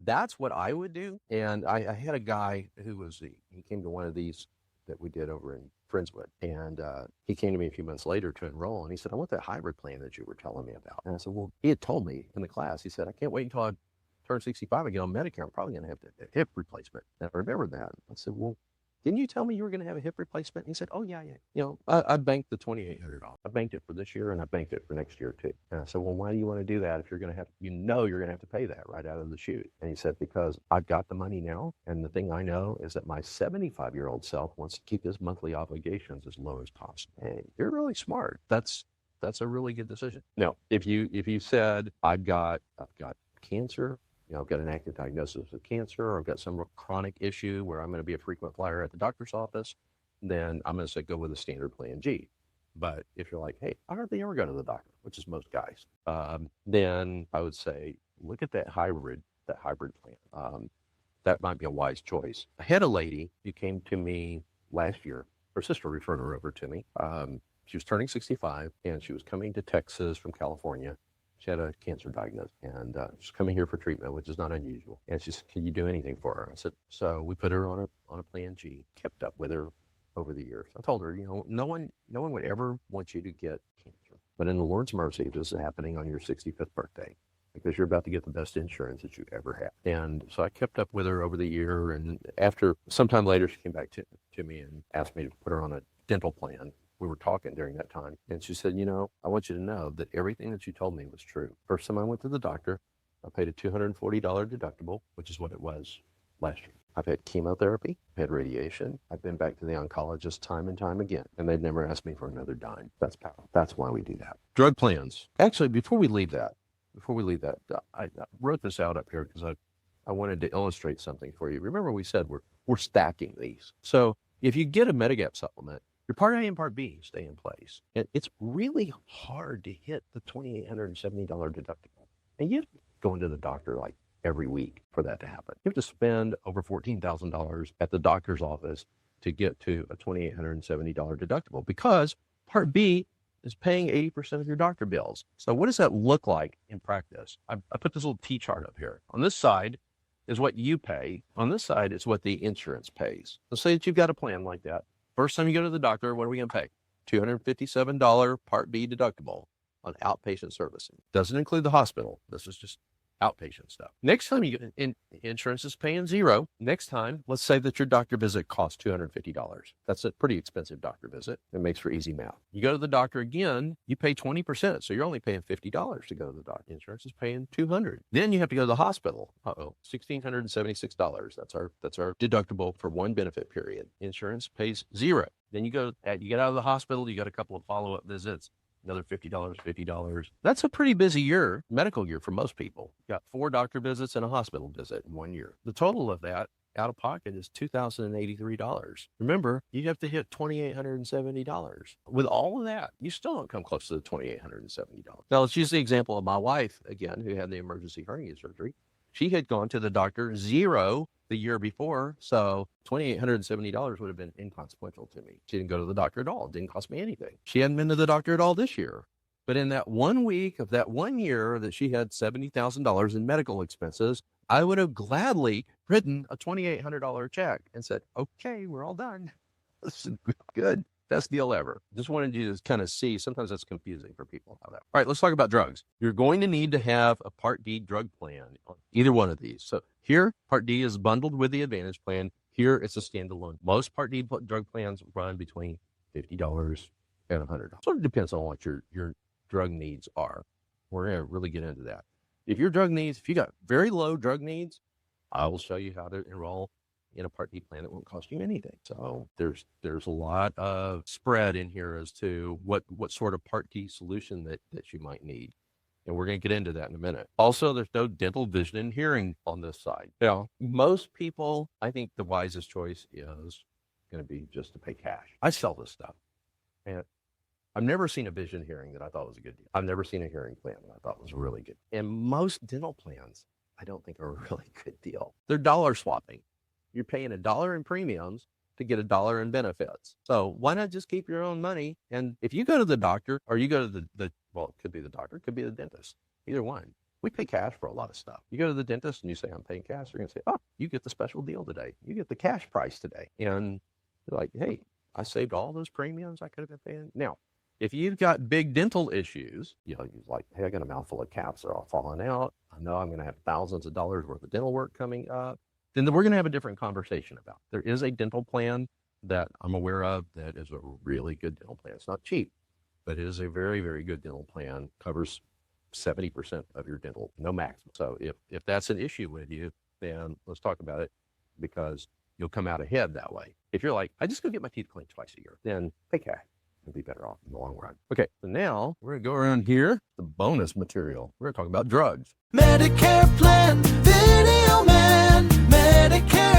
that's what I would do. And I had a guy who he came to one of these that we did over in Friendswood. And he came to me a few months later to enroll. And he said, I want that hybrid plan that you were telling me about. And I said, well, he had told me in the class, he said, I can't wait until I turn 65 and get on Medicare. I'm probably going to have a hip replacement. And I remember that. I said, well, didn't you tell me you were going to have a hip replacement? And he said, oh, yeah. I banked the $2,800. I banked it for this year and I banked it for next year too. And I said, well, why do you want to do that if you're going to have, you're going to have to pay that right out of the chute? And he said, because I've got the money now. And the thing I know is that my 75-year-old self wants to keep his monthly obligations as low as possible. Hey, you're really smart. That's a really good decision. Now, if you said, I've got cancer, I've got an active diagnosis of cancer, or I've got some chronic issue where I'm going to be a frequent flyer at the doctor's office, then I'm going to say go with the standard Plan G. But if you're like, hey, I hardly ever go to the doctor, which is most guys, then I would say look at that hybrid plan. That might be a wise choice. I had a lady who came to me last year. Her sister referred her over to me. She was turning 65, and she was coming to Texas from California. She had a cancer diagnosis, and she's coming here for treatment, which is not unusual. And she said, can you do anything for her? I said, so we put her on a Plan G, kept up with her over the years. I told her, no one would ever want you to get cancer. But in the Lord's mercy, this is happening on your 65th birthday, because you're about to get the best insurance that you ever had. And so I kept up with her over the year. And after sometime later, she came back to me and asked me to put her on a dental plan. We were talking during that time. And she said, I want you to know that everything that you told me was true. First time I went to the doctor, I paid a $240 deductible, which is what it was last year. I've had chemotherapy, I've had radiation. I've been back to the oncologist time and time again, and they've never asked me for another dime. That's powerful. That's why we do that. Drug plans. Actually, before we leave that, I wrote this out up here because I wanted to illustrate something for you. Remember we said we're stacking these. So if you get a Medigap supplement, your Part A and Part B stay in place. And it's really hard to hit the $2,870 deductible. And you have to go into the doctor like every week for that to happen. You have to spend over $14,000 at the doctor's office to get to a $2,870 deductible, because Part B is paying 80% of your doctor bills. So what does that look like in practice? I put this little T chart up here. On this side is what you pay. On this side is what the insurance pays. Let's say that you've got a plan like that. First time you go to the doctor, what are we going to pay? $257 Part B deductible on outpatient servicing. Doesn't include the hospital. This is just outpatient stuff. Next time you get insurance is paying zero. Next time, let's say that your doctor visit costs $250. That's a pretty expensive doctor visit. It makes for easy math. You go to the doctor again, you pay 20%. So you're only paying $50 to go to the doctor. Insurance is paying $200. Then you have to go to the hospital. $1,676. That's our deductible for one benefit period. Insurance pays zero. Then you get out of the hospital, you got a couple of follow-up visits. Another $50. That's a pretty busy year, medical year for most people. You got 4 doctor visits and a hospital visit in 1 year. The total of that out of pocket is $2,083. Remember, you have to hit $2,870. With all of that, you still don't come close to the $2,870. Now, let's use the example of my wife again, who had the emergency hernia surgery. She had gone to the doctor zero the year before, so $2,870 would have been inconsequential to me. She didn't go to the doctor at all. It didn't cost me anything. She hadn't been to the doctor at all this year. But in that 1 week of that 1 year that she had $70,000 in medical expenses, I would have gladly written a $2,800 check and said, okay, we're all done. This is good. Best deal ever. Just wanted you to kind of see, sometimes that's confusing for people. All right, let's talk about drugs. You're going to need to have a Part D drug plan on either one of these. So here, Part D is bundled with the Advantage plan. Here, it's a standalone. Most Part D drug plans run between $50 and $100. So it depends on what your drug needs are. We're going to really get into that. If you got very low drug needs, I will show you how to enroll in a Part D plan that won't cost you anything. So there's a lot of spread in here as to what sort of Part D solution that you might need. And we're going to get into that in a minute. Also, there's no dental, vision, and hearing on this side. Now, most people, I think the wisest choice is going to be just to pay cash. I sell this stuff. And I've never seen a vision hearing that I thought was a good deal. I've never seen a hearing plan that I thought was really good. And most dental plans, I don't think are a really good deal. They're dollar swapping. You're paying $1 in premiums to get $1 in benefits. So why not just keep your own money? And if you go to the doctor or you go to well, it could be the doctor, it could be the dentist, either one. We pay cash for a lot of stuff. You go to the dentist and you say, I'm paying cash. They're going to say, oh, you get the special deal today. You get the cash price today. And you're like, hey, I saved all those premiums I could have been paying. Now, if you've got big dental issues, you're like, hey, I got a mouthful of caps that are all falling out. I know I'm going to have thousands of dollars worth of dental work coming up. Then we're going to have a different conversation about. There is a dental plan that I'm aware of that is a really good dental plan. It's not cheap, but it is a very, very good dental plan. Covers 70% of your dental, no maximum. So if that's an issue with you, then let's talk about it, because you'll come out ahead that way. If you're like, I just go get my teeth cleaned twice a year, then pay cash. You'll be better off in the long run. Okay, so now we're going to go around here, the bonus material. We're going to talk about drugs. Medicare Plan, Video Man, Medicare